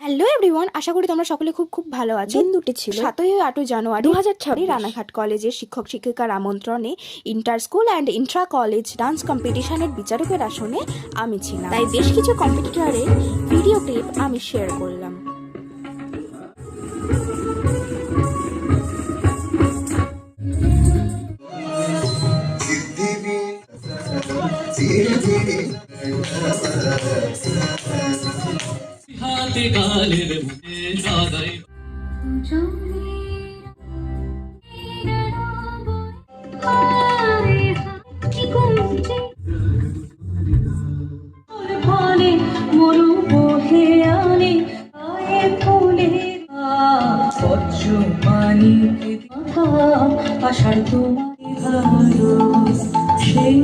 Hello everyone, আশা করি তোমরা সকলে খুব খুব ভালো আছো। দিন দুটি ছিল 7ই ও 8ই জানুয়ারি 2026 রানাঘাট কলেজের শিক্ষক শিক্ষিকার আমন্ত্রণে inter school and Intra college dance কম্পিটিশনের বিচারকের আসনে আমি ছিলাম। তাই বেশ কিছু কম্পিটিটরের ভিডিও ক্লিপ আমি শেয়ার করলাম। হাতে কালের মুখে সাদাই মরু বহে আনে আয়ে ফুলের স্বচ্ছ মানি কথা আষাঢ় তোমায় ভালো সেই